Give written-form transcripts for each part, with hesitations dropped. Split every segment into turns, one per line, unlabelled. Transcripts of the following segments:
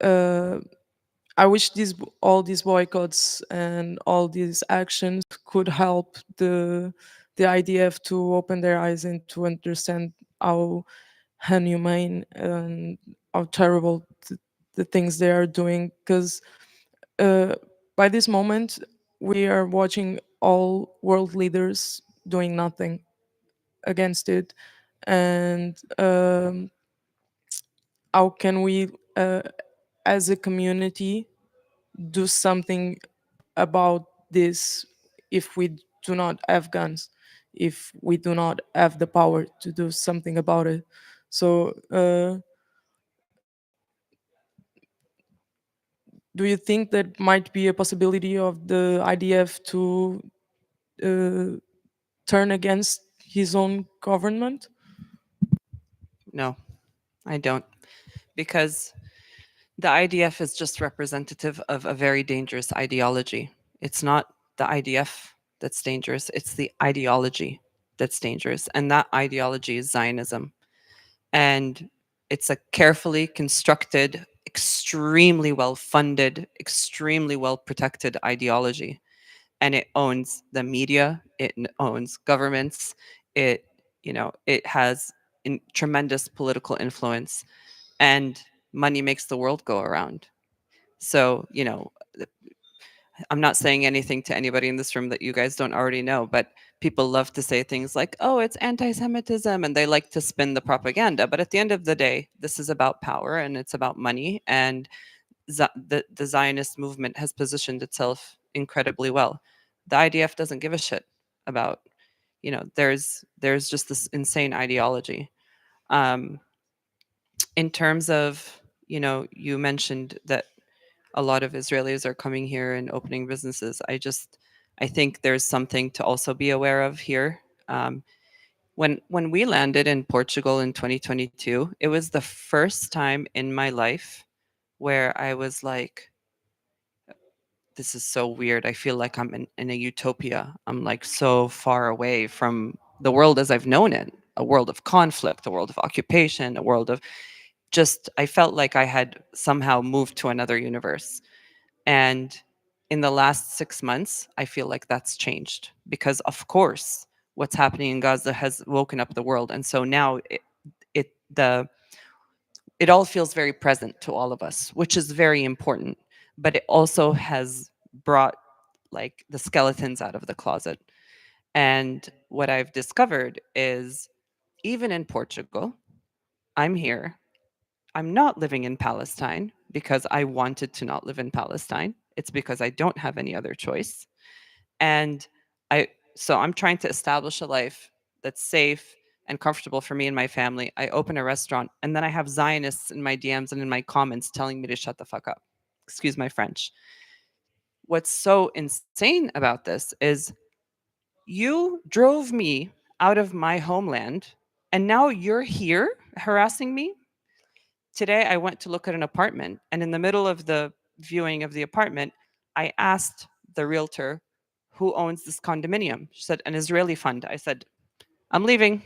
And I wish all these boycotts and all these actions could help the IDF to open their eyes and to understand how inhumane and how terrible the things they are doing. Because uh, by this moment, we are watching all world leaders doing nothing against it, and how can we, as a community, do something about this if we do not have guns, if we do not have the power to do something about it? So do you think that might be a possibility of the IDF to uh, turn against his own government?
No, I don't. Because the IDF is just representative of a very dangerous ideology. It's not the IDF that's dangerous, it's the ideology that's dangerous. And that ideology is Zionism. And it's a carefully constructed, extremely well funded, extremely well protected ideology. And it owns the media, owns governments, it, it has tremendous political influence, and money makes the world go around. So, I'm not saying anything to anybody in this room that you guys don't already know, but people love to say things like, oh, it's anti Semitism, and they like to spin the propaganda. But at the end of the day, this is about power and it's about money. And the Zionist movement has positioned itself incredibly well. The IDF doesn't give a shit about, there's just this insane ideology. Um, in terms of, you mentioned that a lot of Israelis are coming here and opening businesses. I think there's something to also be aware of here. When we landed in Portugal in 2022, it was the first time in my life where I was like, this is so weird. I feel like I'm in a utopia. I'm like so far away from the world as I've known it, a world of conflict, a world of occupation, a world of just, I felt like I had somehow moved to another universe. And in the last 6 months, I feel like that's changed because, of course, what's happening in Gaza has woken up the world. And so now it, the, it all feels very present to all of us, which is very important. But it also has brought like the skeletons out of the closet. And what I've discovered is even in Portugal, I'm here. I'm not living in Palestine because I wanted to not live in Palestine. It's because I don't have any other choice. And I so I'm trying to establish a life that's safe and comfortable for me and my family. I open a restaurant and then I have Zionists in my DMs and in my comments telling me to shut the fuck up. Excuse my French. What's so insane about this is you drove me out of my homeland and now you're here harassing me. Today I went to look at an apartment, and in the middle of the viewing of the apartment, I asked the realtor who owns this condominium. She said, an Israeli fund. I said, I'm leaving.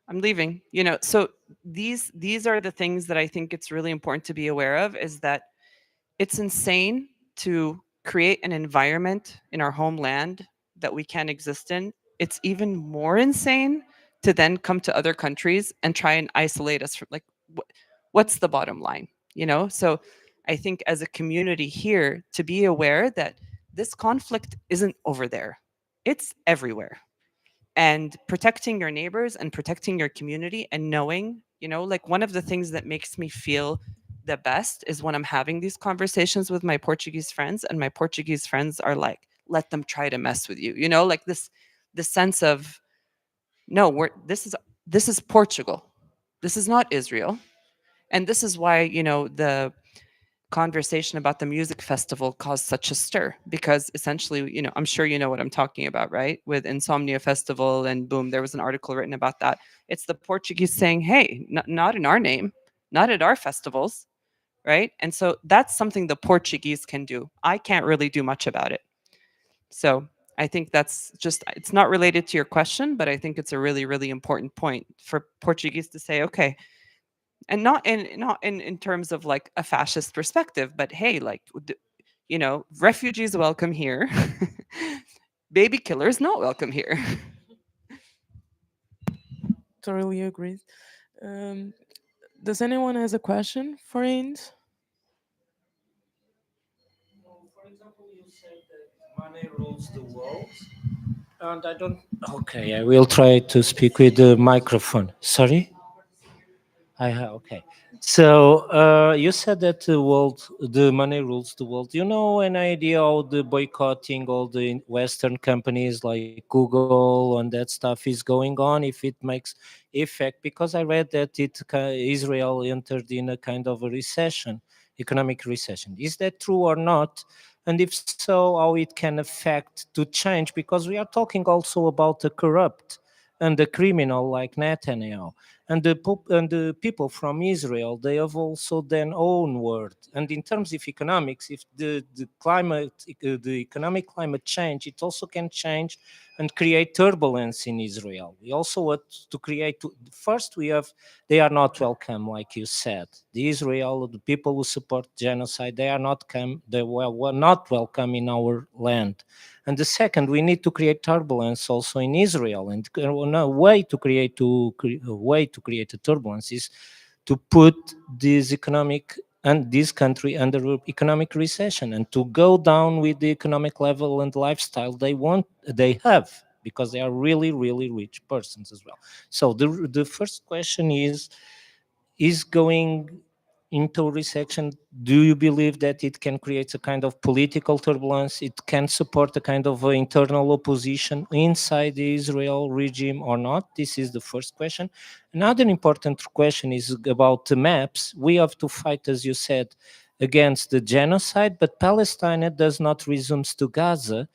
I'm leaving. So these are the things that I think it's really important to be aware of, is that it's insane to create an environment in our homeland that we can't exist in. It's even more insane to then come to other countries and try and isolate us from, like, what's the bottom line? So I think as a community here, to be aware that this conflict isn't over there, it's everywhere. And protecting your neighbors and protecting your community, and knowing, like, one of the things that makes me feel the best is when I'm having these conversations with my Portuguese friends, and my Portuguese friends are like, let them try to mess with you, like this sense of, no, this is Portugal, this is not Israel. And this is why, the conversation about the music festival caused such a stir, because essentially, I'm sure you know what I'm talking about, right? With Insomnia Festival, and boom, there was an article written about that. It's the Portuguese saying, hey, not in our name, not at our festivals, right? And so that's something the Portuguese can do. I can't really do much about it. So I think that's just, it's not related to your question, but I think it's a really, really important point for Portuguese to say, okay, and not in terms of like a fascist perspective, but hey, like refugees welcome here, baby killers not welcome here.
Totally agree. Um, does anyone has a question for Ines?
For example, you said that money rules the world, and I don't. Okay, I will try to speak with the microphone. Sorry. Okay. So you said that the money rules the world. You know an idea how the boycotting all the Western companies like Google and that stuff is going on? If it makes effect, because I read that Israel entered in a kind of a recession, economic recession. Is that true or not? And if so, how it can affect to change? Because we are talking also about the corrupt and the criminal like Netanyahu and the people from Israel, they have also their own word. And in terms of economics, if the climate, the economic climate change, it also can change and create turbulence in Israel. We also want to create. First, we have they are not welcome, like you said. The Israel, the people who support genocide, they are not come. They were not welcome in our land. And the second, we need to create turbulence also in Israel. And a way to create a turbulence is to put this economic and this country under economic recession and to go down with the economic level and lifestyle they have, because they are really really rich persons as well. So the first question is going into recession, do you believe that it can create a kind of political turbulence? It can support a kind of internal opposition inside the Israel regime or not? This is the first question. Another important question is about the maps. We have to fight, as you said, against the genocide, but Palestine does not resume to Gaza.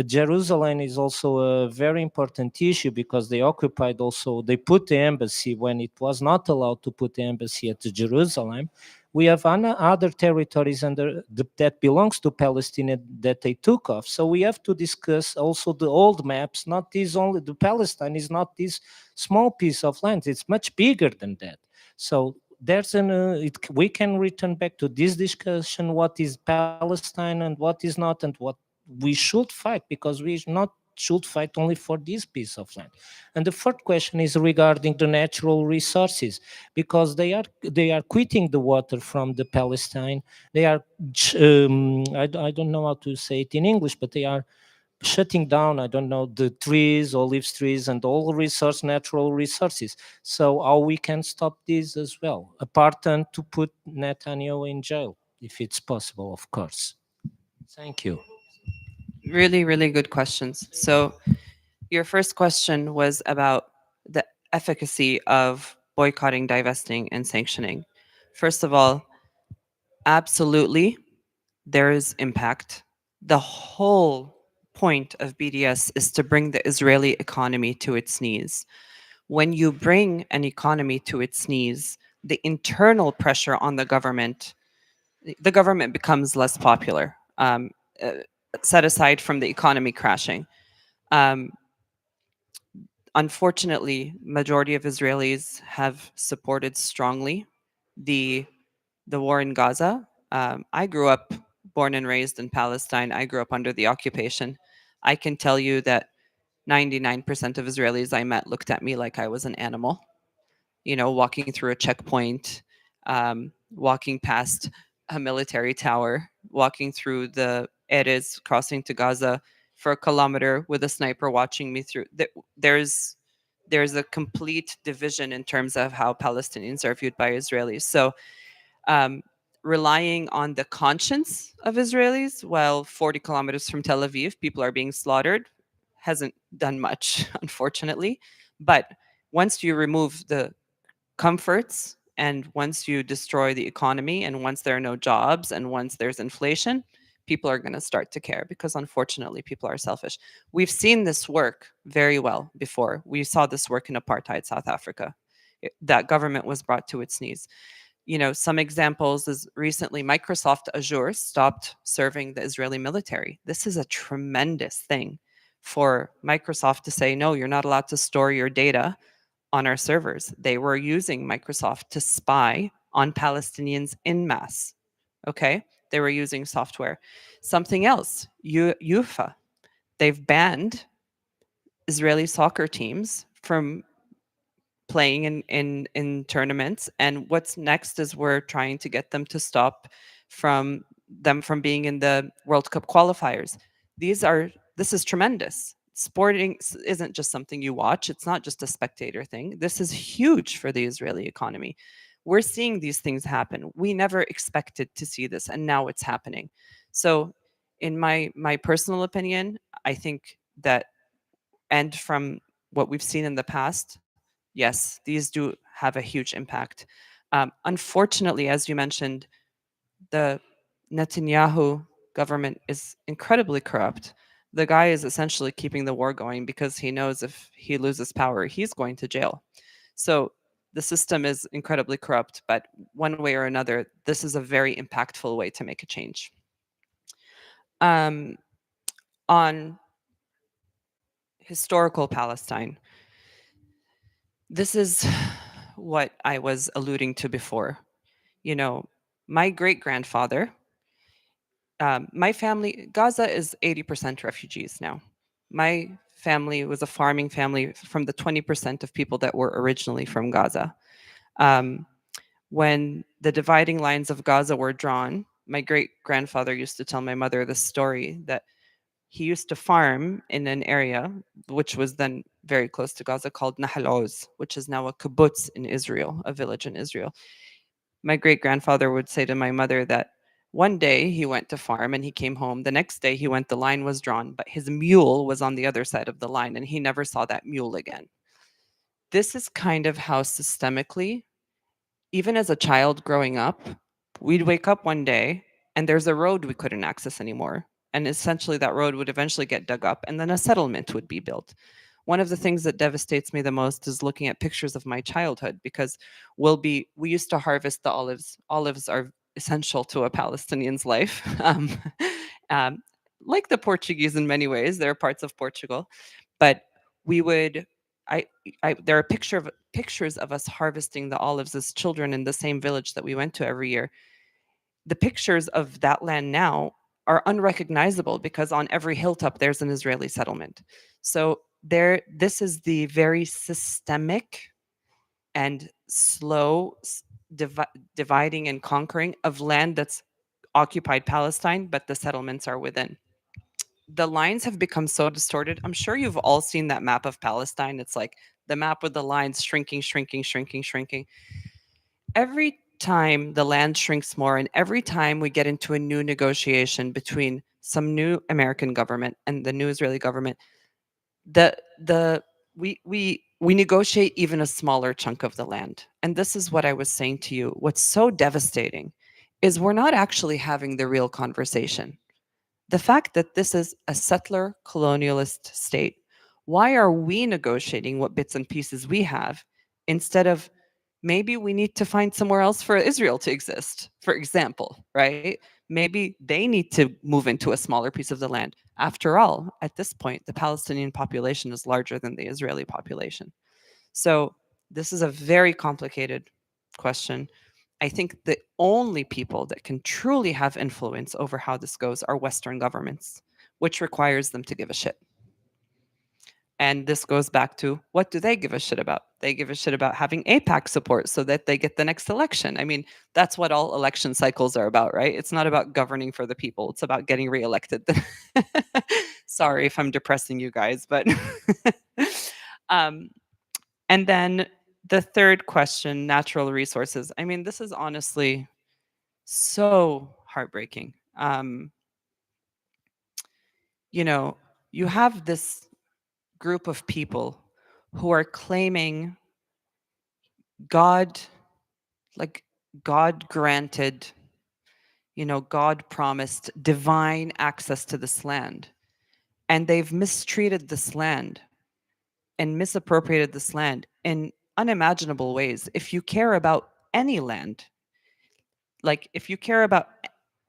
Jerusalem is also a very important issue because they occupied also, they put the embassy when it was not allowed to put the embassy at Jerusalem. We have other territories that belongs to Palestine that they took off. So we have to discuss also the old maps, not this only, the Palestine is not this small piece of land, it's much bigger than that. So we can return back to this discussion, what is Palestine and what is not, and what we should fight, because we not should fight only for this piece of land. And the third question is regarding the natural resources, because they are quitting the water from the Palestine. They are I don't know how to say it in English, but they are shutting down, I don't know, the trees, olive trees, and all natural resources. So how we can stop this as well, apart than to put Netanyahu in jail, if it's possible, of course. Thank you.
Really, really good questions. So your first question was about the efficacy of boycotting, divesting, and sanctioning. First of all, absolutely, there is impact. The whole point of BDS is to bring the Israeli economy to its knees. When you bring an economy to its knees, the internal pressure on the government becomes less popular. Uh, Set aside from the economy crashing. Um, Unfortunately, majority of Israelis have supported strongly the the war in Gaza. I grew up, born and raised in Palestine. I grew up under the occupation. I can tell you that 99% of Israelis I met looked at me like I was an animal. Walking through a checkpoint, walking past a military tower, walking through the Erez, crossing to Gaza for a kilometer with a sniper watching me through. There's there's a complete division in terms of how Palestinians are viewed by Israelis. So um, relying on the conscience of Israelis while 40 kilometers from Tel Aviv, people are being slaughtered, hasn't done much, unfortunately. But once you remove the comforts and once you destroy the economy and once there are no jobs and once there's inflation, people are going to start to care because unfortunately people are selfish. We've seen this work very well before. We saw this work in apartheid South Africa. That government was brought to its knees. Some examples is recently Microsoft Azure stopped serving the Israeli military. This is a tremendous thing for Microsoft to say, no, you're not allowed to store your data on our servers. They were using Microsoft to spy on Palestinians in mass. Okay? They were using software. Something else, UEFA, they've banned Israeli soccer teams from playing in tournaments, and what's next is we're trying to get them to stop from being in the World Cup qualifiers. This is tremendous. Sporting isn't just something you watch, it's not just a spectator thing. This is huge for the Israeli economy. We're seeing these things happen. We never expected to see this, and now it's happening. So in my personal opinion, I think that, and from what we've seen in the past, yes, these do have a huge impact. Unfortunately, as you mentioned, the Netanyahu government is incredibly corrupt. The guy is essentially keeping the war going because he knows if he loses power, he's going to jail. So the system is incredibly corrupt, but one way or another, this is a very impactful way to make a change. On historical Palestine, this is what I was alluding to before. You know, my great grandfather, my family, Gaza is 80% refugees now. My family was a farming family from the 20% of people that were originally from Gaza. When the dividing lines of Gaza were drawn, my great grandfather used to tell my mother this story that he used to farm in an area which was then very close to Gaza called Nahal Oz, which is now a kibbutz in Israel, a village in Israel. My great grandfather would say to my mother that one day he went to farm and he came home. The next day he went, the line was drawn, but his mule was on the other side of the line and he never saw that mule again. This is kind of how systemically, even as a child growing up, we'd wake up one day and there's a road we couldn't access anymore. And essentially that road would eventually get dug up and then a settlement would be built. One of the things that devastates me the most is looking at pictures of my childhood because we used to harvest the olives. Olives are essential to a Palestinian's life. Um, like the Portuguese in many ways, they're parts of Portugal, but we would there are pictures of us harvesting the olives as children in the same village that we went to every year. The pictures of that land now are unrecognizable because on every hilltop there's an Israeli settlement. So this is the very systemic and slow dividing and conquering of land that's occupied Palestine, but the settlements are within. The lines have become so distorted. I'm sure you've all seen that map of Palestine. It's like the map with the lines shrinking, shrinking, shrinking, shrinking. Every time the land shrinks more, and every time we get into a new negotiation between some new American government and the new Israeli government, we negotiate even a smaller chunk of the land. And this is what I was saying to you. What's so devastating is we're not actually having the real conversation. The fact that this is a settler colonialist state, why are we negotiating what bits and pieces we have instead of maybe we need to find somewhere else for Israel to exist, for example, right? Maybe they need to move into a smaller piece of the land. After all, at this point, the Palestinian population is larger than the Israeli population. So this is a very complicated question. I think the only people that can truly have influence over how this goes are Western governments, which requires them to give a shit. And this goes back to what do they give a shit about? They give a shit about having AIPAC support so that they get the next election. I mean, that's what all election cycles are about, right? It's not about governing for the people, it's about getting reelected. Sorry if I'm depressing you guys, but. And then the third question, natural resources. I mean, this is honestly so heartbreaking. You know, you have this group of people who are claiming God, like God granted, God promised divine access to this land. And they've mistreated this land and misappropriated this land in unimaginable ways. If you care about any land, like if you care about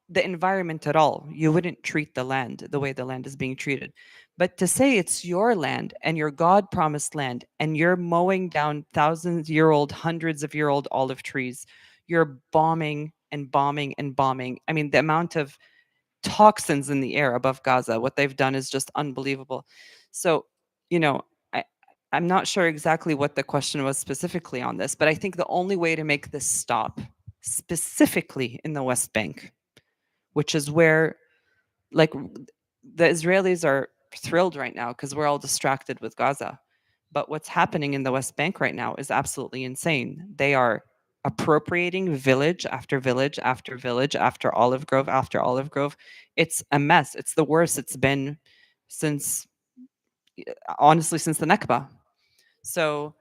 the environment at all. You wouldn't treat the land the way the land is being treated. But to say it's your land and your God promised land, and you're mowing down thousands-year-old, hundreds-of-year-old olive trees, you're bombing and bombing and bombing. I mean, the amount of toxins in the air above Gaza, what they've done is just unbelievable. So, you know, I, I'm not sure exactly what the question was specifically on this, but I think the only way to make this stop, specifically in the West Bank, which is where, like, the Israelis are thrilled right now because we're all distracted with Gaza. But what's happening in the West Bank right now is absolutely insane. They are appropriating village after village after village after olive grove after olive grove. It's a mess. It's the worst it's been since, honestly, since the Nakba. So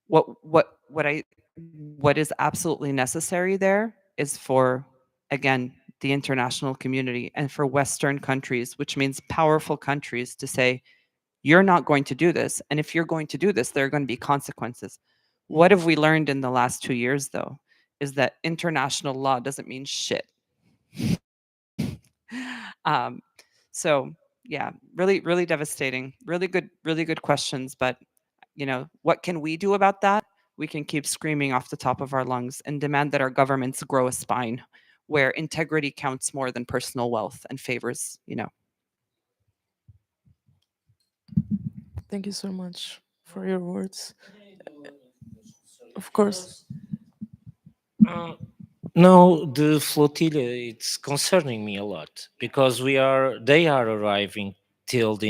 what is absolutely necessary there is for, again, the international community and for Western countries, which means powerful countries, to say, you're not going to do this. And if you're going to do this, there are going to be consequences. What have we learned in the last 2 years, though, is that international law doesn't mean shit. um, so yeah, really, really devastating. Really good questions. But what can we do about that? We can keep screaming off the top of our lungs and demand that our governments grow a spine where integrity counts more than personal wealth and favors.
Thank you so much for your words. Of course.
No, the flotilla, it's concerning me a lot because they are arriving till the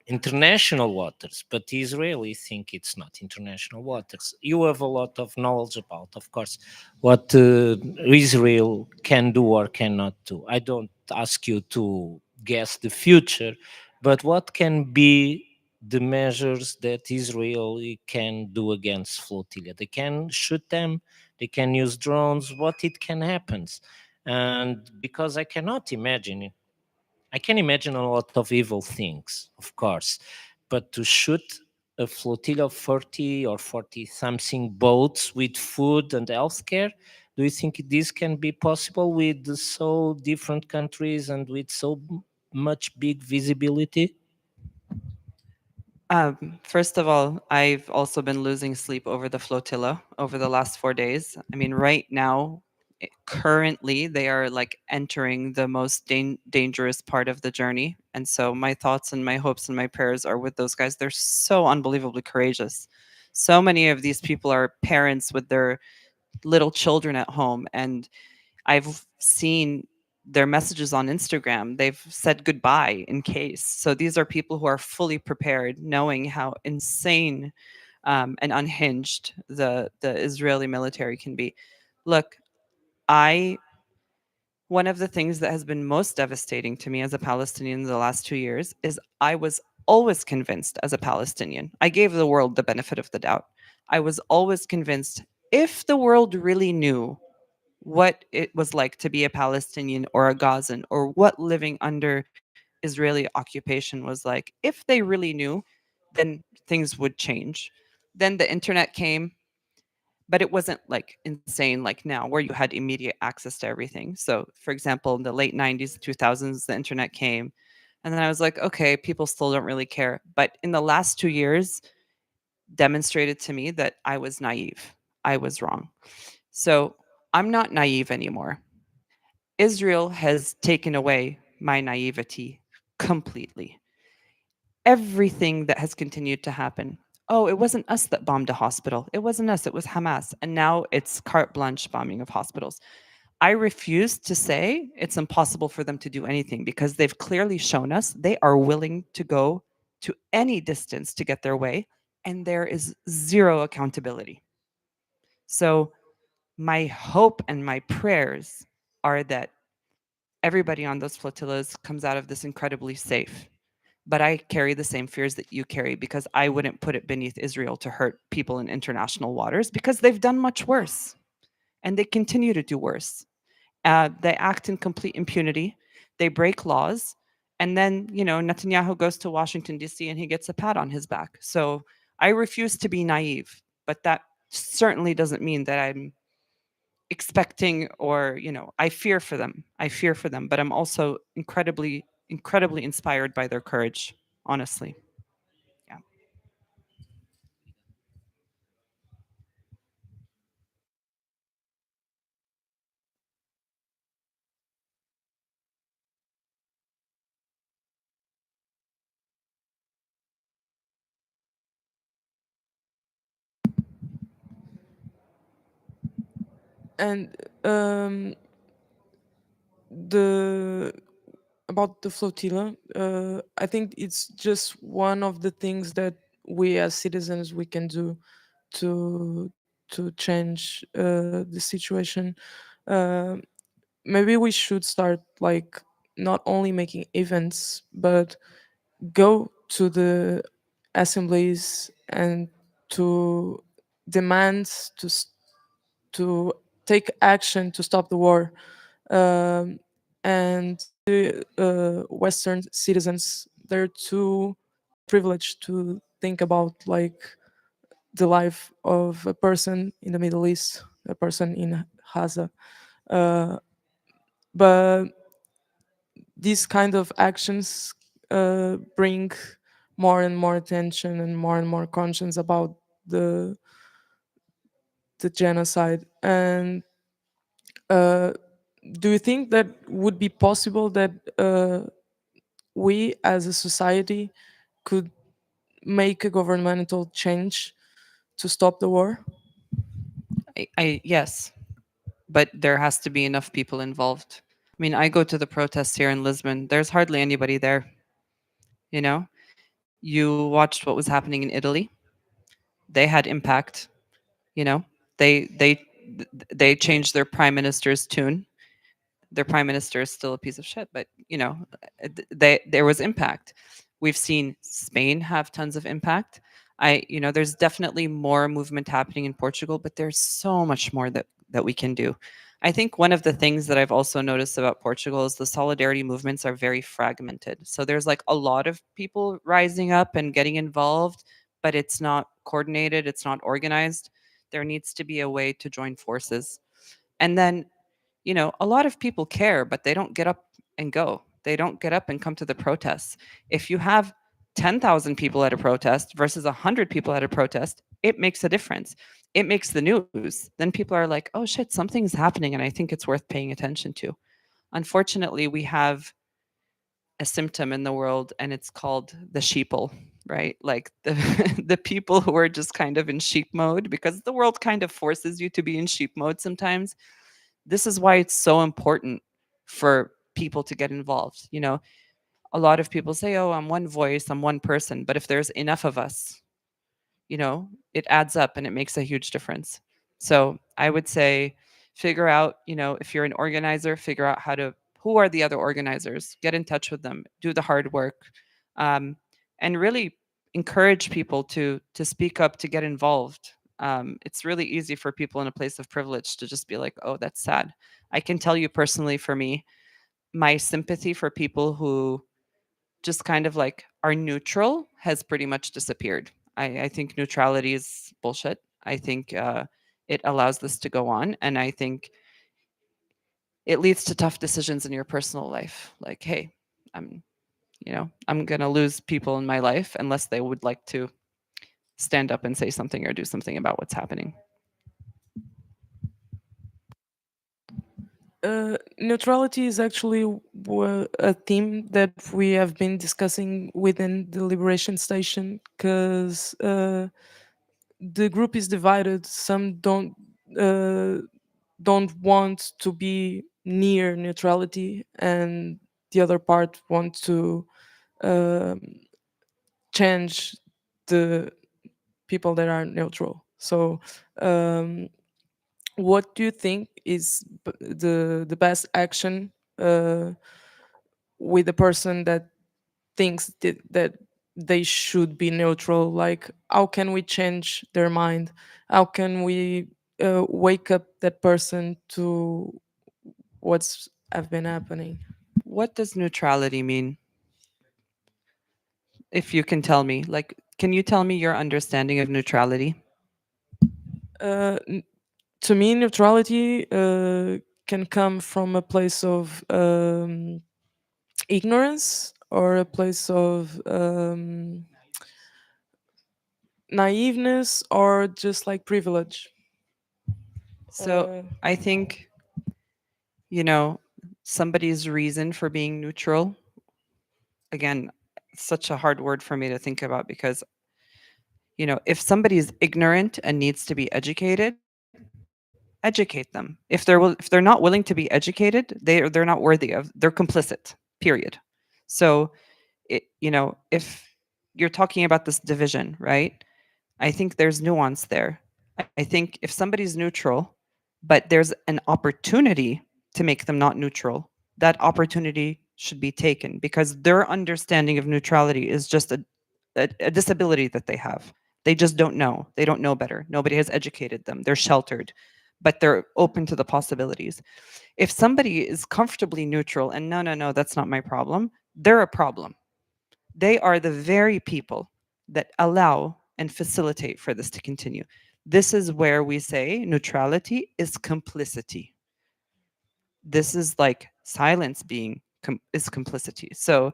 international waters, but the Israelis think it's not international waters. You have a lot of knowledge about, of course, what Israel can do or cannot do. I don't ask you to guess the future, but what can be the measures that Israel can do against flotilla? They can shoot them, they can use drones, what it can happen. And because I cannot imagine it, I can imagine a lot of evil things, of course, but to shoot a flotilla of 30 or 40 something boats with food and healthcare, do you think this can be possible with so different countries and with so much big visibility?
First of all, I've also been losing sleep over the flotilla over the last 4 days. I mean, right now, currently, they are like entering the most dangerous part of the journey. And so my thoughts and my hopes and my prayers are with those guys. They're so unbelievably courageous. So many of these people are parents with their little children at home. And I've seen their messages on Instagram. They've said goodbye in case. So these are people who are fully prepared, knowing how insane and unhinged the Israeli military can be. Look, I one of the things that has been most devastating to me as a Palestinian in the last 2 years is I was always convinced as a Palestinian. I gave the world the benefit of the doubt. I was always convinced if the world really knew what it was like to be a Palestinian or a Gazan, or what living under Israeli occupation was like, if they really knew, then things would change. Then the internet came, but it wasn't like insane like now where you had immediate access to everything. So, for example, in the late 90s, 2000s, the internet came. And then I was like, okay, people still don't really care. But in the last 2 years, demonstrated to me that I was naive. I was wrong. So I'm not naive anymore. Israel has taken away my naivety completely. Everything that has continued to happen. Oh, it wasn't us that bombed a hospital. It wasn't us, it was Hamas. And now it's carte blanche bombing of hospitals. I refuse to say it's impossible for them to do anything because they've clearly shown us they are willing to go to any distance to get their way, and there is zero accountability. So, my hope and my prayers are that everybody on those flotillas comes out of this incredibly safe. But I carry the same fears that you carry because I wouldn't put it beneath Israel to hurt people in international waters because they've done much worse and they continue to do worse. They act in complete impunity, they break laws, and then, Netanyahu goes to Washington, D.C., and he gets a pat on his back. So I refuse to be naive, but that certainly doesn't mean that I'm expecting, or I fear for them. I fear for them, but I'm also incredibly inspired by their courage, honestly. Yeah.
And the about the flotilla, I think it's just one of the things that we as citizens we can do to change the situation. Uh, Maybe we should start like not only making events, but go to the assemblies and to demand to take action to stop the war. And Western citizens, they're too privileged to think about like the life of a person in the Middle East, a person in Gaza. Uh, but these kind of actions bring more and more attention and more conscience about the the genocide. And uh, do you think that would be possible that we as a society could make a governmental change to stop the war?
Yes, but there has to be enough people involved. I mean, I go to the protests here in Lisbon. There's hardly anybody there. You know, you watched what was happening in Italy. They had impact. You know, they they they changed their prime minister's tune. Their prime minister is still a piece of shit, but there was impact. We've seen Spain have tons of impact. There's definitely more movement happening in Portugal, but there's so much more that we can do. I think one of the things that I've also noticed about Portugal is the solidarity movements are very fragmented. So there's like a lot of people rising up and getting involved, but it's not coordinated, it's not organized. There needs to be a way to join forces. And then a lot of people care, but they don't get up and go. They don't get up and come to the protests. If you have 10,000 people at a protest versus 100 people at a protest, it makes a difference. It makes the news. Then people are like, oh shit, something's happening, and I think it's worth paying attention to. Unfortunately, we have a symptom in the world, and it's called the sheeple, right? Like the the people who are just kind of in sheep mode because the world kind of forces you to be in sheep mode sometimes. This is why it's so important for people to get involved. A lot of people say, oh, I'm one voice, I'm one person. But if there's enough of us, it adds up and it makes a huge difference. So I would say figure out, if you're an organizer, figure out who are the other organizers, get in touch with them, do the hard work, um, and really encourage people to speak up, to get involved. It's really easy for people in a place of privilege to just be like, oh, that's sad. I can tell you personally, for me, my sympathy for people who just kind of like are neutral has pretty much disappeared. I think neutrality is bullshit. I think it allows this to go on. And I think it leads to tough decisions in your personal life. Like, hey, I'm, I'm going to lose people in my life unless they would like to stand up and say something or do something about what's happening.
Neutrality is actually a theme that we have been discussing within the Liberation Station because the group is divided. Some uh, don't want to be near neutrality, and the other part want to um, change the people that are neutral. So, um, what do you think is the best action uh, with the person that thinks that they should be neutral? Like, how can we change their mind? How can we wake up that person to what's have been happening?
What does neutrality mean? If you can tell me, like, can you tell me your understanding of neutrality?
Uh, to me, neutrality can come from a place of ignorance or a place of naiveness or just like privilege.
So
Uh,
I think, you know, somebody's reason for being neutral, again, such a hard word for me to think about because, if somebody is ignorant and needs to be educated, educate them. If they're not willing to be educated, they're not worthy of. They're complicit. Period. So, if you're talking about this division, right? I think there's nuance there. I think if somebody's neutral, but there's an opportunity to make them not neutral, that opportunity should be taken because their understanding of neutrality is just a disability that they have. They just don't know. They don't know better. Nobody has educated them. They're sheltered, but they're open to the possibilities. If somebody is comfortably neutral and no, no, no, that's not my problem, they're a problem. They are the very people that allow and facilitate for this to continue. This is where we say neutrality is complicity. This is like silence being is complicity. So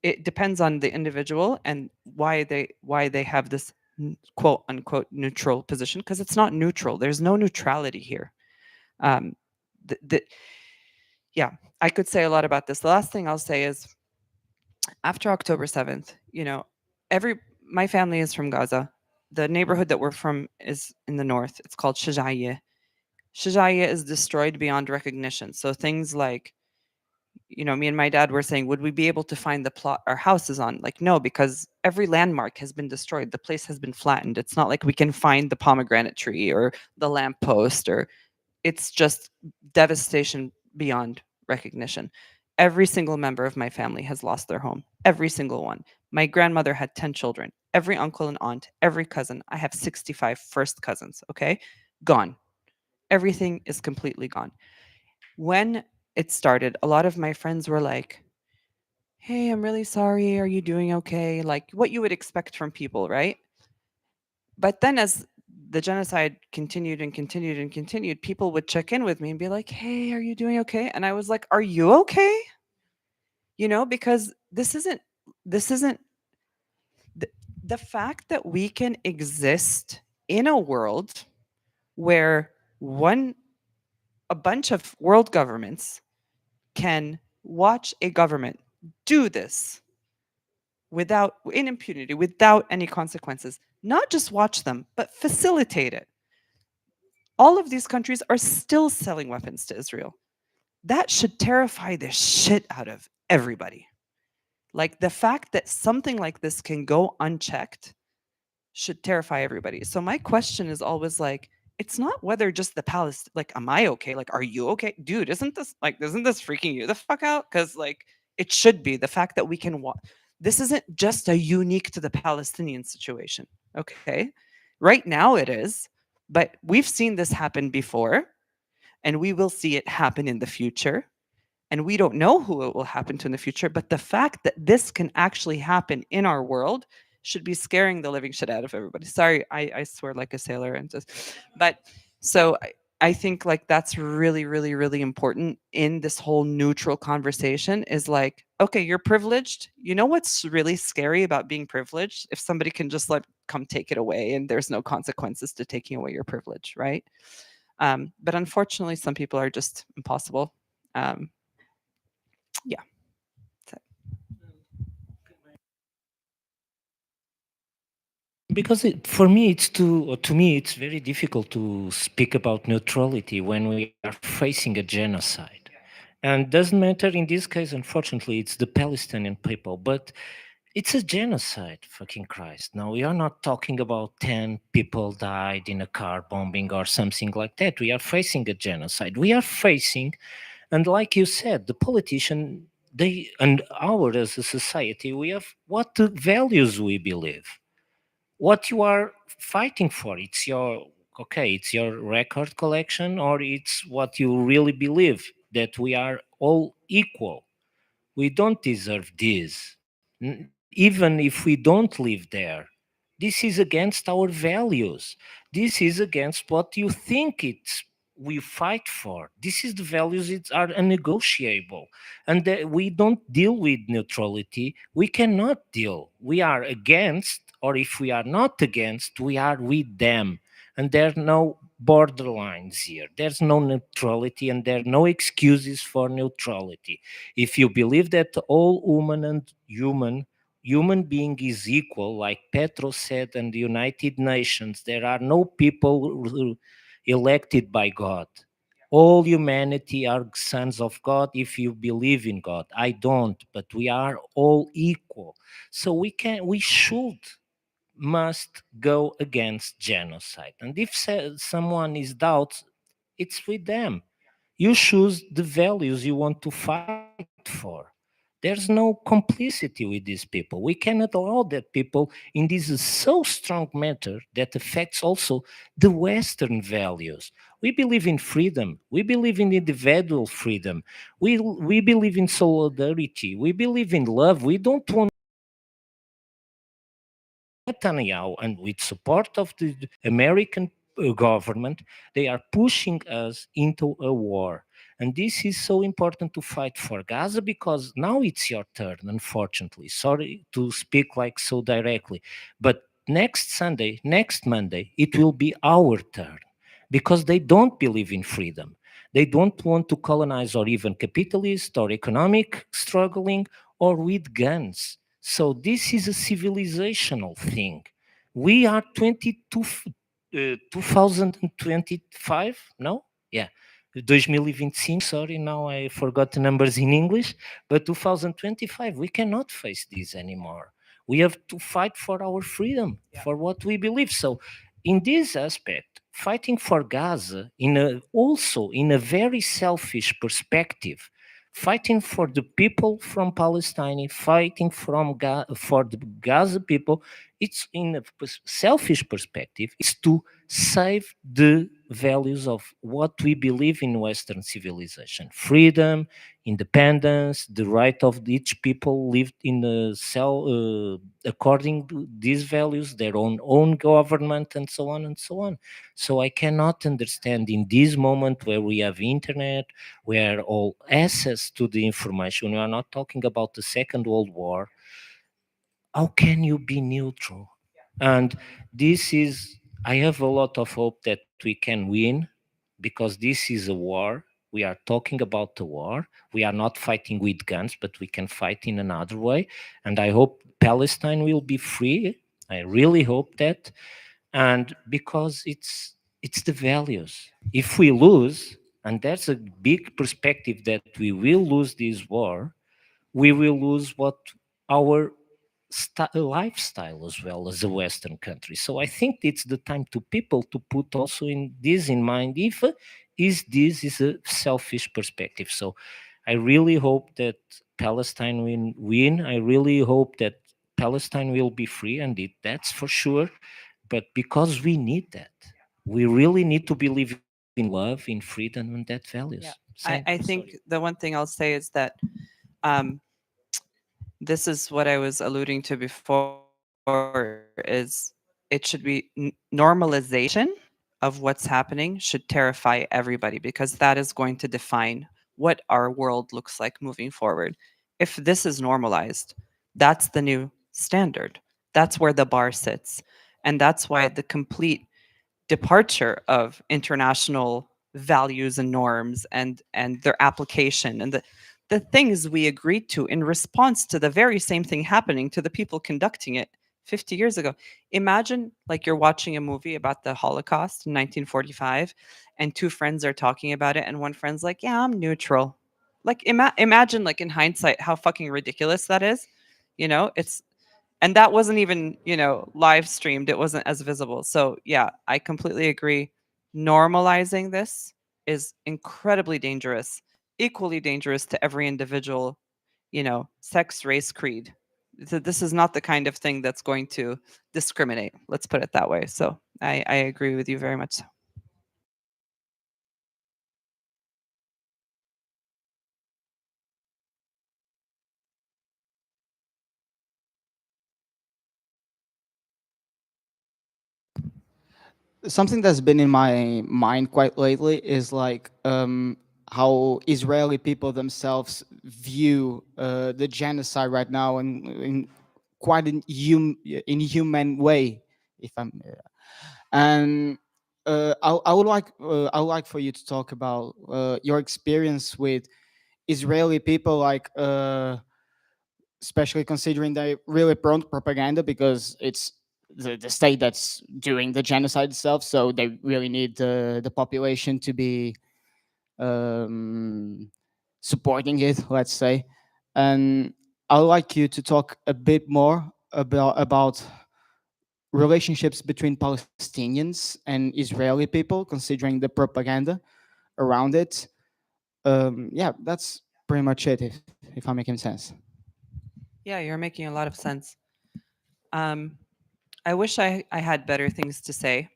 it depends on the individual and why they have this quote unquote neutral position because it's not neutral. There's no neutrality here. Um, yeah, I could say a lot about this. The last thing I'll say is after October 7th, every my family is from Gaza. The neighborhood that we're from is in the north. It's called Shajaiya. Shajaiya is destroyed beyond recognition. So things like, me and my dad were saying, would we be able to find the plot our house is on? Like, no, because every landmark has been destroyed. The place has been flattened. It's not like we can find the pomegranate tree or the lamppost or it's just devastation beyond recognition. Every single member of my family has lost their home. Every single one. My grandmother had 10 children. Every uncle and aunt, every cousin. I have 65 first cousins, okay? Gone. Everything is completely gone. When it started, a lot of my friends were like, "Hey, I'm really sorry. Are you doing okay?" Like what you would expect from people, right? But then as the genocide continued and continued and continued, people would check in with me and be like, "Hey, are you doing okay?" And I was like, "Are you okay?" Because this isn't the, the fact that we can exist in a world where one a bunch of world governments can watch a government do this without in impunity, without any consequences. Not just watch them, but facilitate it. All of these countries are still selling weapons to Israel. That should terrify the shit out of everybody. Like the fact that something like this can go unchecked should terrify everybody. So my question is always like, it's not whether just the Palestine, like, am I okay? Like, are you okay? Dude, isn't this freaking you the fuck out? Because like it should be the fact that we can this isn't just a unique to the Palestinian situation. Okay. Right now it is, but we've seen this happen before and we will see it happen in the future. And we don't know who it will happen to in the future. But the fact that this can actually happen in our world should be scaring the living shit out of everybody. Sorry, I swear like a sailor and just, but so I think like that's really, really, really important in this whole neutral conversation is like, okay, you're privileged. You know what's really scary about being privileged? If somebody can just like come take it away and there's no consequences to taking away your privilege, right? But unfortunately, some people are just impossible. Um, yeah. So
Because for me, to me, it's very difficult to speak about neutrality when we are facing a genocide. And doesn't matter in this case, unfortunately, it's the Palestinian people, but it's a genocide, fucking Christ. Now, we are not talking about 10 people died in a car bombing or something like that. We are facing a genocide. We are facing, and like you said, the politician, they, and our as a society, we have what the values we believe, what you are fighting for. It's your, okay, it's your record collection, or it's what you really believe, that we are all equal. We don't deserve this. Even if we don't live there, This is against our values. This is against what you think it's we fight for. This is the values that are unnegotiable. And that we don't deal with neutrality. We cannot deal. We are against, or if we are not against, we are with them. And there are no borderlines here. There's no neutrality and there are no excuses for neutrality. If you believe that all human being is equal, like Petro said in the United Nations, there are no people elected by God. All humanity are sons of God if you believe in God. I don't, but we are all equal. So we should, must go against genocide. And if someone is doubt, it's with them. You choose the values you want to fight for. There's no complicity with these people. We cannot allow that people in this so strong matter that affects also the Western values. We believe in freedom. We believe in individual freedom. We believe in solidarity. We believe in love. We don't want Netanyahu, and with support of the American government, they are pushing us into a war. And this is so important to fight for Gaza because now it's your turn, unfortunately. Sorry to speak like so directly, but next Sunday, next Monday, it will be our turn because they don't believe in freedom. They don't want to colonize or even capitalist or economic struggling or with guns. So this is a civilizational thing. We are 2025, no? Yeah. 2025, sorry, now I forgot the numbers in English, but 2025, we cannot face this anymore. We have to fight for our freedom, for what we believe. So in this aspect, fighting for Gaza also in a very selfish perspective, fighting for the people from Palestine, fighting for the Gaza people, it's in a selfish perspective, it's to save the values of what we believe in Western civilization: freedom, independence, the right of each people lived in a cell according to these values, their own government, and so on and so on. So I cannot understand in this moment where we have internet, where all access to the information, we are not talking about the Second World War, how can you be neutral? And this is, I have a lot of hope that we can win because this is a war. We are talking about the war. We are not fighting with guns, but we can fight in another way. And I hope Palestine will be free. I really hope that. And because it's the values. If we lose, and that's a big perspective that we will lose this war, we will lose what our lifestyle as well as a Western country. So I think it's the time to people to put also in this in mind. If is this is a selfish perspective. So I really hope that Palestine will win. I really hope that Palestine will be free, and that's for sure. But because we need that, we really need to believe in love, in freedom, and that values.
Yeah.
Thank you.
I
Sorry.
think the one thing I'll say is that um, this is what I was alluding to before is it should be normalization of what's happening should terrify everybody because that is going to define what our world looks like moving forward. If this is normalized, that's the new standard. That's where the bar sits. And that's why the complete departure of international values and norms and their application and the things we agreed to in response to the very same thing happening to the people conducting it 50 years ago. Imagine like you're watching a movie about the Holocaust in 1945 and two friends are talking about it and one friend's like, "Yeah, I'm neutral." Like imagine like in hindsight how fucking ridiculous that is. It's and that wasn't even live streamed, it wasn't as visible. So yeah, I completely agree. Normalizing this is incredibly dangerous, equally dangerous to every individual, sex, race, creed. This is not the kind of thing that's going to discriminate, let's put it that way. So I agree with you very much. So.
something that's been in my mind quite lately is like how Israeli people themselves view the genocide right now in quite an inhuman way, if I'm and I would like for you to talk about your experience with Israeli people, like especially considering they really prone to propaganda because it's the state that's doing the genocide itself, so they really need the population to be um, supporting it, let's say. And I'd like you to talk a bit more about relationships between Palestinians and Israeli people, considering the propaganda around it. Yeah, that's pretty much it, if I'm making sense.
Yeah, you're making a lot of sense. Um, I wish I had better things to say.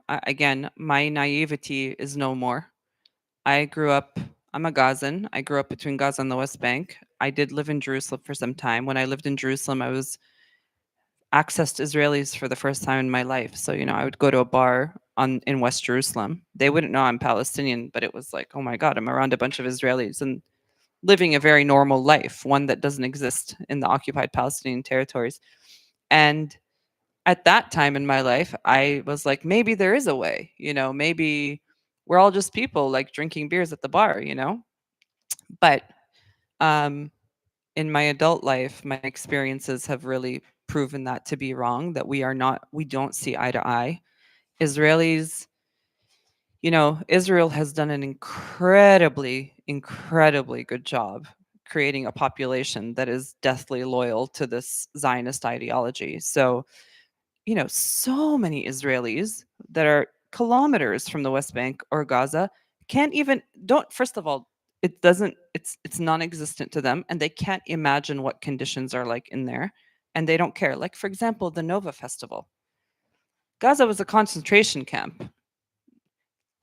Again, my naivety is no more. I grew up, I'm a Gazan. I grew up between Gaza and the West Bank. I did live in Jerusalem for some time. When I lived in Jerusalem, I was accessed Israelis for the first time in my life. So, I would go to a bar in West Jerusalem. They wouldn't know I'm Palestinian, but it was like, oh my God, I'm around a bunch of Israelis and living a very normal life, one that doesn't exist in the occupied Palestinian territories. And at that time in my life, I was like, maybe there is a way, maybe we're all just people like drinking beers at the bar. But um, in my adult life, my experiences have really proven that to be wrong, that we don't see eye to eye. Israelis, Israel has done an incredibly, incredibly good job creating a population that is deathly loyal to this Zionist ideology. So, so many Israelis that are kilometers from the West Bank or Gaza can't even don't first of all, it's non-existent to them and they can't imagine what conditions are like in there and they don't care. Like for example, the Nova Festival. Gaza was a concentration camp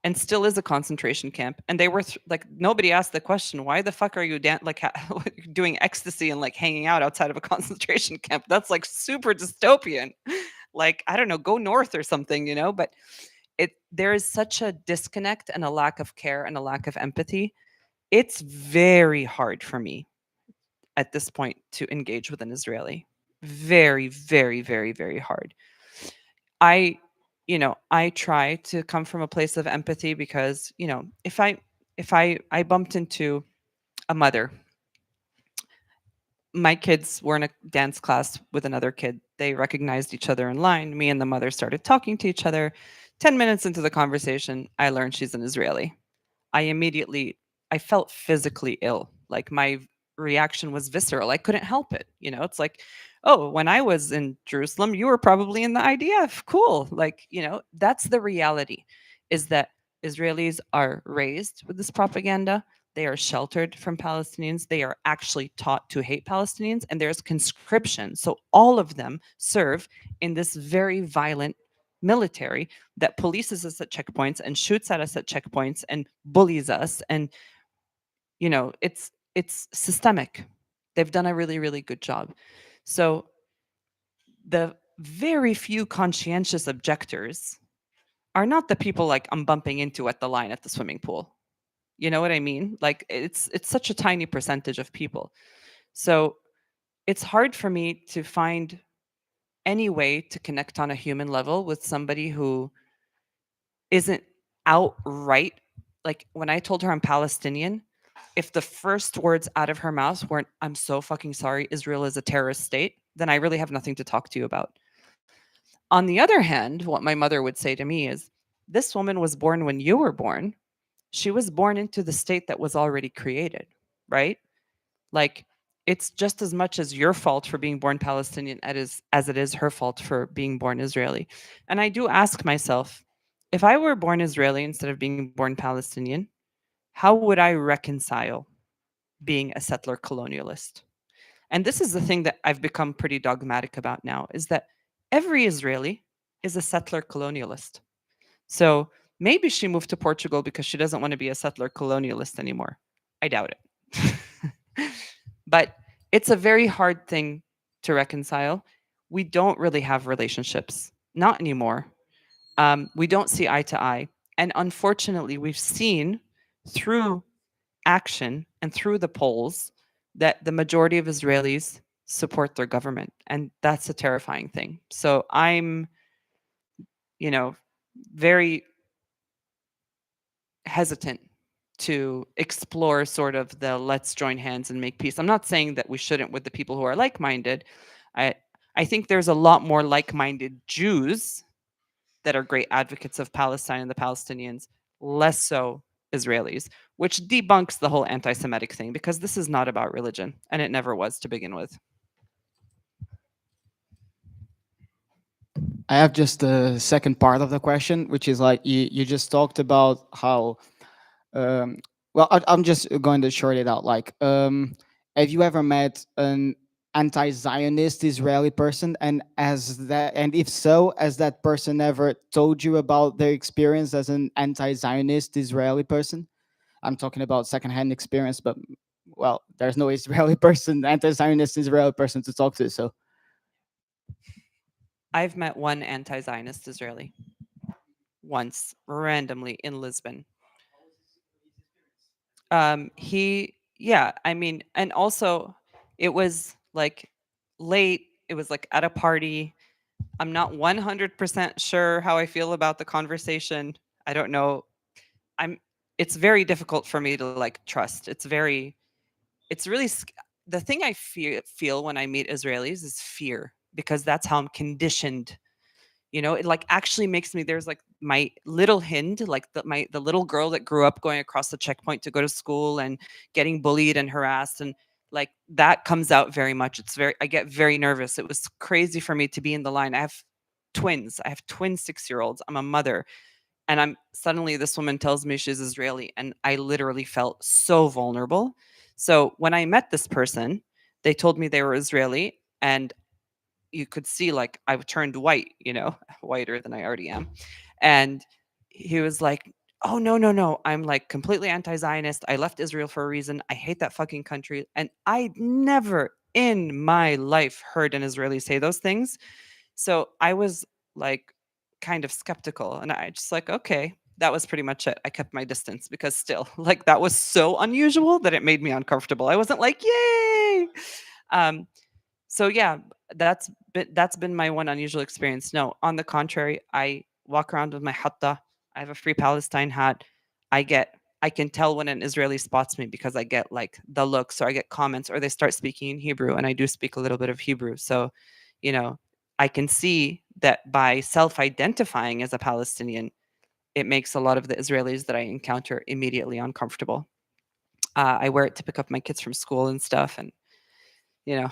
and still is a concentration camp and they were like nobody asked the question, why the fuck are you doing ecstasy and like hanging out outside of a concentration camp? That's like super dystopian. Like I don't know, go north or something, but there is such a disconnect and a lack of care and a lack of empathy. It's very hard for me at this point to engage with an Israeli. Very, very, very, very hard. I I try to come from a place of empathy because, if I bumped into a mother, my kids were in a dance class with another kid. They recognized each other in line. Me and the mother started talking to each other. 10 minutes into the conversation, I learned she's an Israeli. I felt physically ill. Like my reaction was visceral. I couldn't help it. It's like, oh, when I was in Jerusalem, you were probably in the IDF. Cool. Like, that's the reality, is that Israelis are raised with this propaganda. They are sheltered from Palestinians. They are actually taught to hate Palestinians, and there's conscription. So all of them serve in this very violent military that polices us at checkpoints and shoots at us at checkpoints and bullies us. And it's systemic. They've done a really, really good job. So the very few conscientious objectors are not the people like I'm bumping into at the line at the swimming pool. You know what I mean? Like it's such a tiny percentage of people. So it's hard for me to find any way to connect on a human level with somebody who isn't outright, like when I told her I'm Palestinian, if the first words out of her mouth weren't, I'm so fucking sorry, Israel is a terrorist state, then I really have nothing to talk to you about. On the other hand, what my mother would say to me is, this woman was born when you were born. She was born into the state that was already created, right? Like, it's just as much as your fault for being born Palestinian as it is her fault for being born Israeli. And I do ask myself, if I were born Israeli instead of being born Palestinian, how would I reconcile being a settler colonialist? And this is the thing that I've become pretty dogmatic about now, is that every Israeli is a settler colonialist. So maybe she moved to Portugal because she doesn't want to be a settler colonialist anymore. I doubt it. But it's a very hard thing to reconcile. We don't really have relationships, not anymore. We don't see eye to eye. And unfortunately, we've seen through action and through the polls that the majority of Israelis support their government. And that's a terrifying thing. So I'm, you know, very hesitant to explore sort of the let's join hands and make peace. I'm not saying that we shouldn't with the people who are like-minded. I I think there's a lot more like-minded Jews that are great advocates of Palestine and the Palestinians, less so Israelis, which debunks the whole anti-Semitic thing because this is not about religion and it never was to begin with.
I have just the second part of the question, which is like you just talked about how. Um, well, I'm just going to short it out. Like, have you ever met an anti-Zionist Israeli person, and and if so, has that person ever told you about their experience as an anti-Zionist Israeli person? I'm talking about secondhand experience, but well, there's no Israeli person, anti-Zionist Israeli person to talk to. So
I've met one anti-Zionist Israeli once randomly in Lisbon. Yeah, I mean, and also it was like late, it was like at a party. I'm not 100% sure how I feel about the conversation. I don't know. I'm It's very difficult for me to like trust. It's really the thing I feel when I meet Israelis is fear because that's how I'm conditioned. You know, it like actually makes me there's like my little Hind, like the little girl that grew up going across the checkpoint to go to school and getting bullied and harassed and like that comes out very much. I get very nervous. It was crazy for me to be in the line. I have twins. I have twin 6-year-olds. I'm a mother. And I'm suddenly this woman tells me she's Israeli and I literally felt so vulnerable. So when I met this person, they told me they were Israeli and you could see like I turned white, you know, whiter than I already am. And he was like, "Oh no, no, no. I'm like completely anti-Zionist. I left Israel for a reason. I hate that fucking country." And I never in my life heard an Israeli say those things. So I was like kind of skeptical and I just like, okay, that was pretty much it. I kept my distance because still like that was so unusual that it made me uncomfortable. I wasn't like, "Yay!" Um so yeah, that's been my one unusual experience. No, on the contrary, I walk around with my hatta. I have a Free Palestine hat. I can tell when an Israeli spots me because I get like the looks or I get comments or they start speaking in Hebrew and I do speak a little bit of Hebrew. So, you know, I can see that by self-identifying as a Palestinian, it makes a lot of the Israelis that I encounter immediately uncomfortable. I wear it to pick up my kids from school and stuff, and you know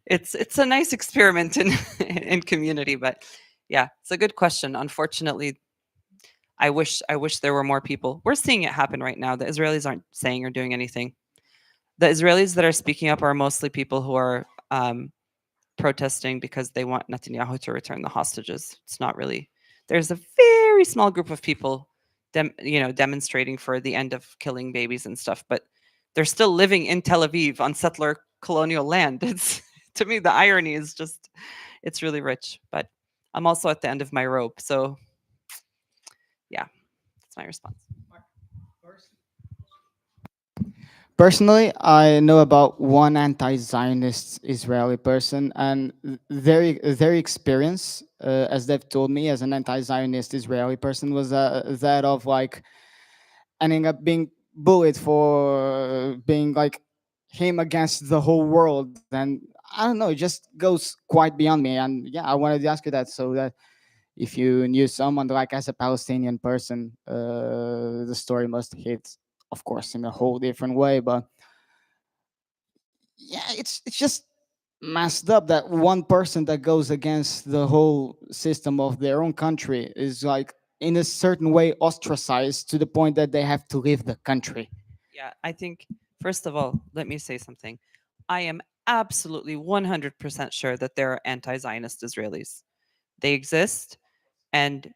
it's a nice experiment in in community, but yeah, it's a good question. Unfortunately, I wish there were more people. We're seeing it happen right now. The Israelis aren't saying or doing anything. The Israelis that are speaking up are mostly people who are protesting because they want Netanyahu to return the hostages. It's not really, there's a very small group of people demonstrating for the end of killing babies and stuff, but they're still living in Tel Aviv on settler colonial land. It's to me the irony is just it's really rich, but I'm also at the end of my rope, so yeah, that's my response.
personally, I know about one anti-Zionist Israeli person, and their experience, as they've told me, as an anti-Zionist Israeli person, was that of like ending up being bullied for being like him against the whole world, and I don't know, it just goes quite beyond me. And yeah, I wanted to ask you that, so that if you knew someone like as a Palestinian person, the story must hit, of course, in a whole different way. But yeah, it's just messed up that one person that goes against the whole system of their own country is like in a certain way ostracized to the point that they have to leave the country.
Yeah, I think first of all, let me say something. I am absolutely 100% sure that there are anti-Zionist Israelis. They exist, and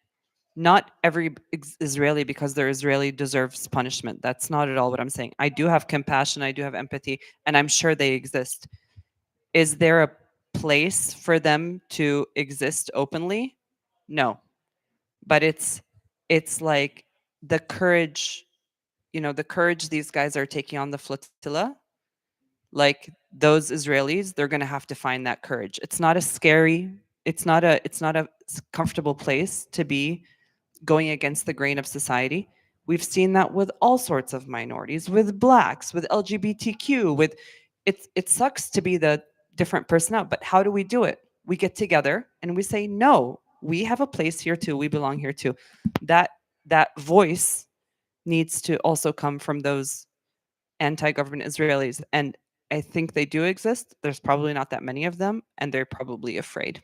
not every Israeli because they're Israeli deserves punishment. That's not at all what I'm saying. I do have compassion, I do have empathy, and I'm sure they exist. Is there a place for them to exist openly? No, but it's like the courage, the courage these guys are taking on the flotilla. Like those Israelis, they're going to have to find that courage. It's not a scary, it's not a comfortable place to be, going against the grain of society. We've seen that with all sorts of minorities, with blacks, with LGBTQ, with it sucks to be the different person out, but how do we do it? We get together and we say, no, we have a place here too. We belong here too. That that voice needs to also come from those anti-government Israelis. And I think they do exist. There's probably not that many of them, and they're probably afraid.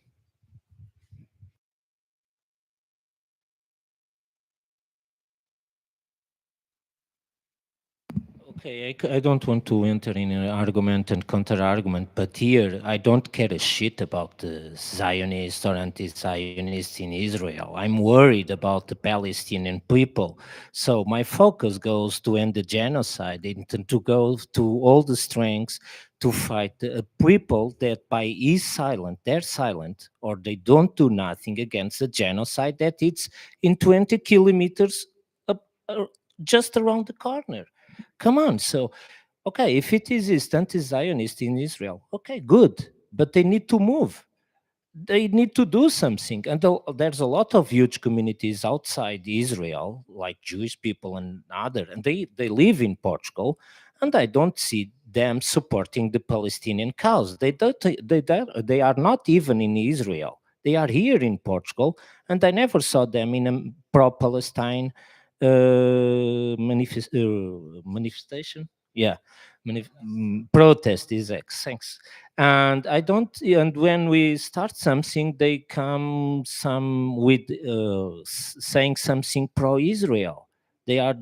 Okay, I don't want to enter in an argument and counter-argument, but here I don't care a shit about the Zionists or anti-Zionists in Israel. I'm worried about the Palestinian people. So my focus goes to end the genocide and to go to all the strengths to fight the people that by is silent, they're silent, or they don't do nothing against the genocide that it's in 20 kilometers up, just around the corner. Come on. So, okay, if it is anti-Zionist in Israel, okay, good. But they need to move. They need to do something. And there's a lot of huge communities outside Israel, like Jewish people and other, and they live in Portugal, and I don't see them supporting the Palestinian cause. They are not even in Israel. They are here in Portugal, and I never saw them in a pro-Palestine manifestation. Yeah, protest is X. Thanks. And I don't. And when we start something, they come some with saying something pro-Israel. I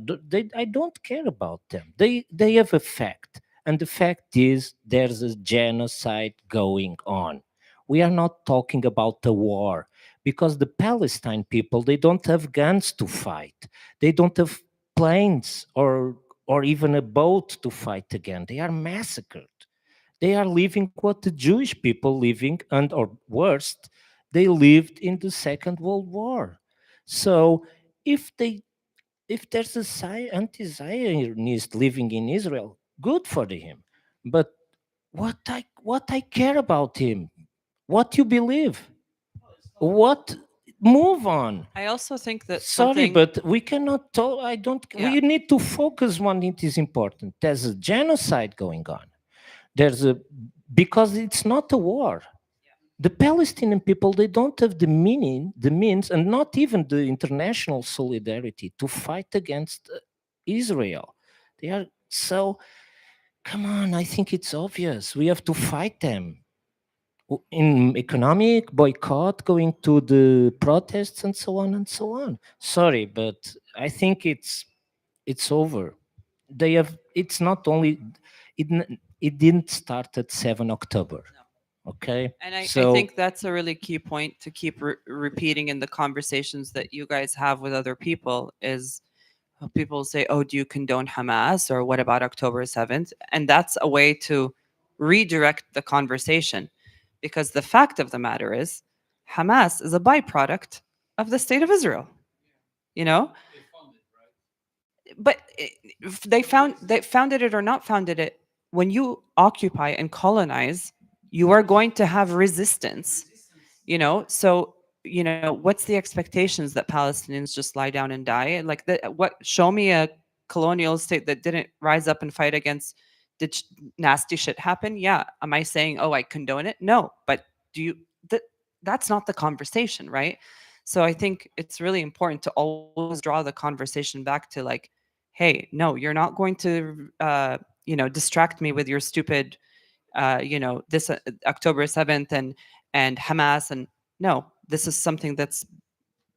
don't care about them. They have a fact, and the fact is there's a genocide going on. We are not talking about the war, because the Palestine people, they don't have guns to fight. They don't have planes or even a boat to fight again. They are massacred. They are living what the Jewish people living, and or worst, they lived in the Second World War. So if they if there's a anti-Zionist living in Israel, good for him. But what I care about him, what you believe, what move on.
I also think that
Sorry,
something.
but we cannot talk. I don't.
Yeah.
We need to focus on it is important. There's a genocide going on. There's a because it's not a war. The Palestinian people, they don't have the means, and not even the international solidarity to fight against Israel. They are so. Come on, I think it's obvious. We have to fight them in economic boycott, going to the protests and so on and so on. Sorry, but I think it's over. They have. It's not only it didn't start at 7 October. Okay,
And I
so
think that's a really key point to keep repeating in the conversations that you guys have with other people is people say, oh, do you condone Hamas, or what about October 7th? And that's a way to redirect the conversation, because the fact of the matter is Hamas is a byproduct of the state of Israel, you know? But if they founded it or not founded it, when you occupy and colonize, you are going to have resistance, so what's the expectations that Palestinians just lie down and die? Like, what, show me a colonial state that didn't rise up and fight against, did nasty shit happen? Yeah. Am I saying, oh, I condone it? No. But do you that that's not the conversation, right? So I think it's really important to always draw the conversation back to, like, hey, no, you're not going to distract me with your stupid this October 7th and Hamas. And no, this is something this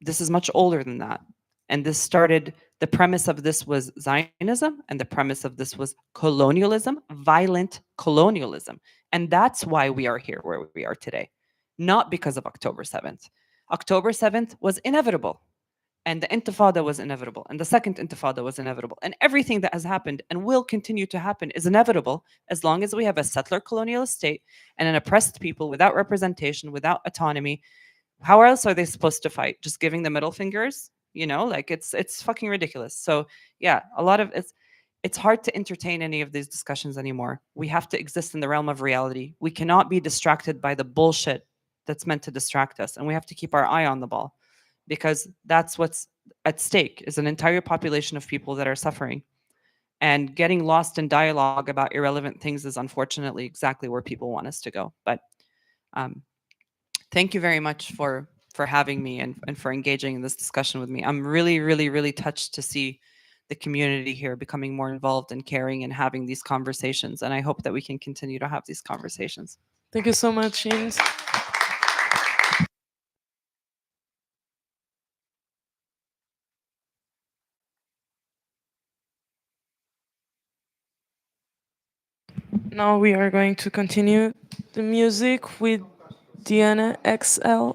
is much older than that. And this started, the premise of this was Zionism, and the premise of this was colonialism, violent colonialism. And that's why we are here where we are today, not because of October 7th. October 7th was inevitable, and the Intifada was inevitable, and the second Intifada was inevitable, and everything that has happened and will continue to happen is inevitable as long as we have a settler colonialist state and an oppressed people without representation, without autonomy, How else are they supposed to fight? Just giving the middle fingers? You know, like it's fucking ridiculous. So yeah, a lot of it's hard to entertain any of these discussions anymore. We have to exist in the realm of reality. We cannot be distracted by the bullshit that's meant to distract us, and we have to keep our eye on the ball, because that's what's at stake, is an entire population of people that are suffering. And getting lost in dialogue about irrelevant things is unfortunately exactly where people want us to go. But um, thank you very much for having me and for engaging in this discussion with me. I'm really, really, really touched to see the community here becoming more involved and caring and having these conversations. And I hope that we can continue to have these conversations.
Thank you so much, Ines. Now we are going to continue the music with Diana XL.